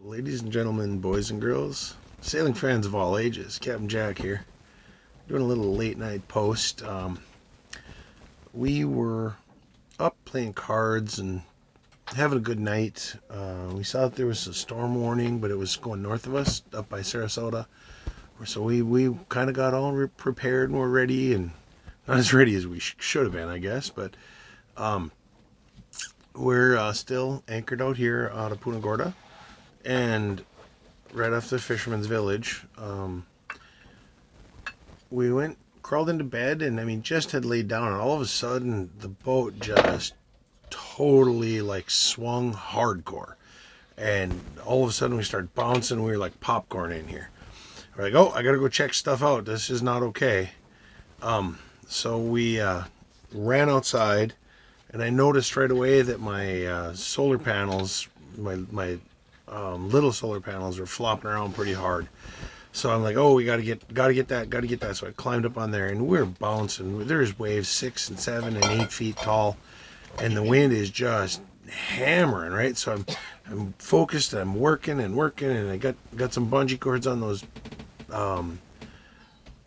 Ladies and gentlemen, boys and girls, sailing fans of all ages, Captain Jack here, doing a little late night post. We were up playing cards and having a good night. We saw that there was a storm warning, but it was going north of us, up by Sarasota. So we kind of got all prepared and we're ready, and not as ready as we should have been, I guess, but we're still anchored out here out of Punta Gorda and right off the Fisherman's Village. We went, crawled into bed, and I mean, just had laid down, and all of a sudden, the boat just totally like swung hardcore. And all of a sudden, we started bouncing. We were like popcorn in here. We're like, oh, I gotta go check stuff out. This is not okay. So we ran outside, and I noticed right away that my solar panels, my little solar panels, were flopping around pretty hard. So I'm like, oh, we gotta get that. So I climbed up on there, and we're bouncing. There's waves 6 and 7 and 8 feet tall, and the wind is just hammering, right? So I'm focused, I'm working, and I got some bungee cords on those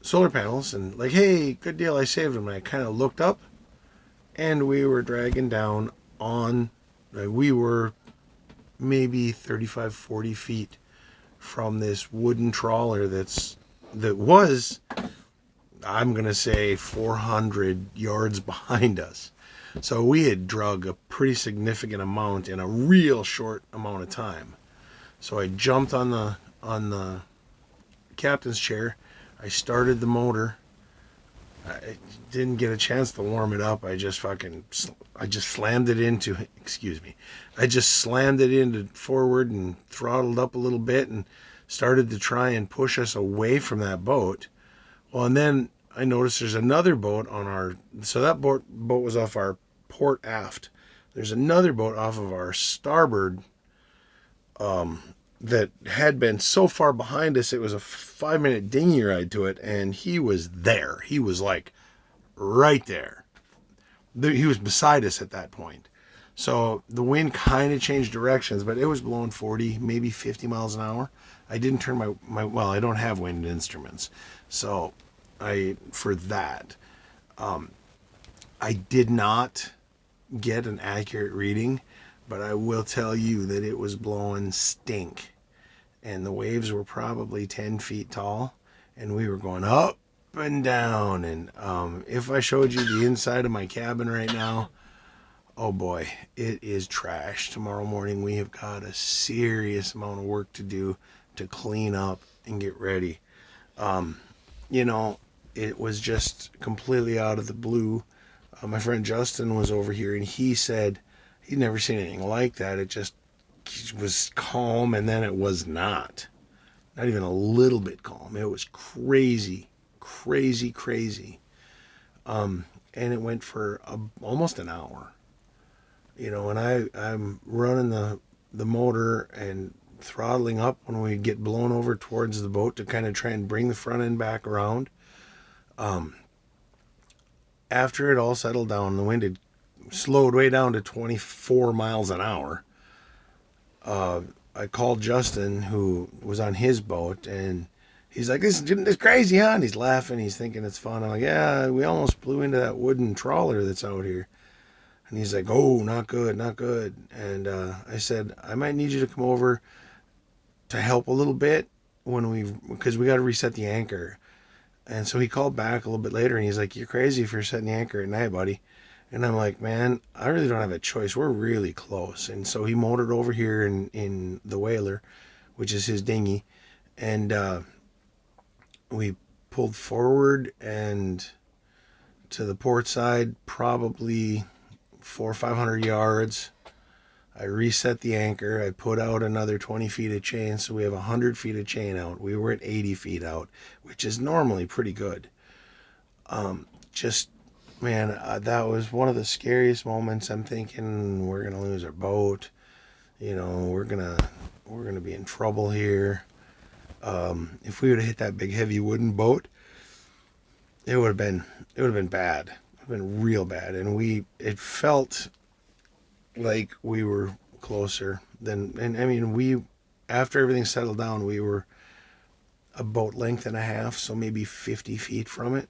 solar panels, and like, hey, good deal, I saved them. And I kind of looked up, and we were dragging down on, we were maybe 35, 40 feet from this wooden trawler that was, I'm gonna say, 400 yards behind us. So we had drug a pretty significant amount in a real short amount of time. So I jumped on the captain's chair. I started the motor. I didn't get a chance to warm it up. I just slammed it into, excuse me, I just slammed it into forward and throttled up a little bit and started to try and push us away from that boat. Well, and then I noticed there's another boat on our, so that boat was off our port aft. There's another boat off of our starboard that had been so far behind us, it was a 5 minute dinghy ride to it, and he was there. He was like right there. He was beside us at that point. So the wind kind of changed directions, but it was blowing 40, maybe 50 miles an hour. I didn't turn well, I don't have wind instruments. So for that, I did not get an accurate reading, but I will tell you that it was blowing stink. And the waves were probably 10 feet tall, and we were going up and down. And if I showed you the inside of my cabin right now, oh boy, it is trash. Tomorrow morning we have got a serious amount of work to do to clean up and get ready. You know, it was just completely out of the blue. My friend Justin was over here, and he said he'd never seen anything like that. It just was calm, and then it was not even a little bit calm. It was crazy, crazy, crazy. And it went for almost an hour. And I'm running the motor and throttling up when we get blown over towards the boat to kind of try and bring the front end back around. After it all settled down, the wind had slowed way down to 24 miles an hour. I called Justin, who was on his boat, and he's like, "This is crazy, huh?" And he's laughing. He's thinking it's fun. I'm like, "Yeah, we almost blew into that wooden trawler that's out here." And he's like, "Oh, not good, not good." And I said, "I might need you to come over to help a little bit because we got to reset the anchor." And so he called back a little bit later, and he's like, "You're crazy if you're setting the anchor at night, buddy." And I'm like, "Man, I really don't have a choice. We're really close." And so he motored over here in the Whaler, which is his dinghy, and we pulled forward and to the port side, probably 400 or 500 yards. I reset the anchor. I put out another 20 feet of chain, so we have 100 feet of chain out. We were at 80 feet out, which is normally pretty good. Just, man, that was one of the scariest moments. I'm thinking we're gonna lose our boat. We're gonna be in trouble here. If we would have hit that big heavy wooden boat, it would have been bad. It would have been real bad. And it felt like we were closer than, and I mean, after everything settled down, we were a boat length and a half, so maybe 50 feet from it.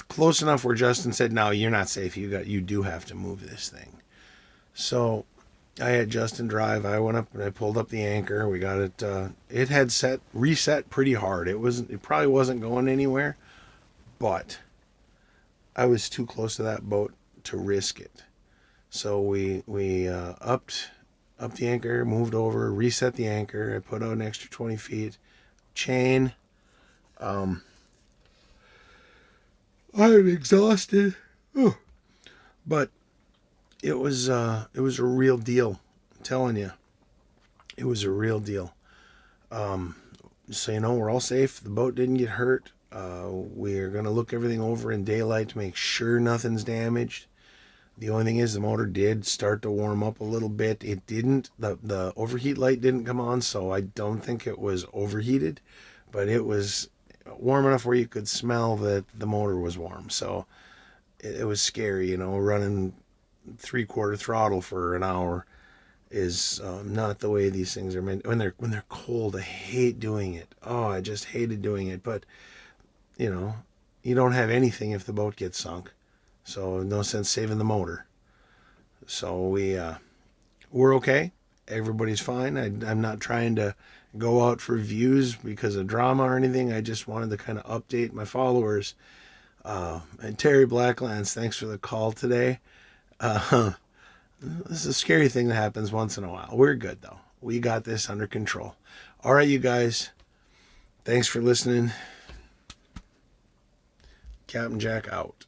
Close enough where Justin said, "No, you're not safe. You do have to move this thing." So I had Justin drive. I went up and I pulled up the anchor. We got it. It had reset pretty hard. It probably wasn't going anywhere, but I was too close to that boat to risk it. So we upped the anchor, moved over, reset the anchor. I put out an extra 20 feet. Chain. I'm exhausted. Oh. But it was a real deal. I'm telling you, it was a real deal. So we're all safe. The boat didn't get hurt. We're gonna look everything over in daylight to make sure nothing's damaged. The only thing is the motor did start to warm up a little bit. It didn't. The overheat light didn't come on, so I don't think it was overheated, but it was warm enough where you could smell that the motor was warm. So it was scary, running 3/4 throttle for an hour is not the way these things are meant. When they're cold, I hate doing it. Oh, I just hated doing it. But you don't have anything if the boat gets sunk, so no sense saving the motor. So we're okay. Everybody's fine. I'm not trying to go out for views because of drama or anything. I just wanted to kind of update my followers. And Terry Blacklands, thanks for the call today. This is a scary thing that happens once in a while. We're good, though. We got this under control. All right, you guys. Thanks for listening. Captain Jack out.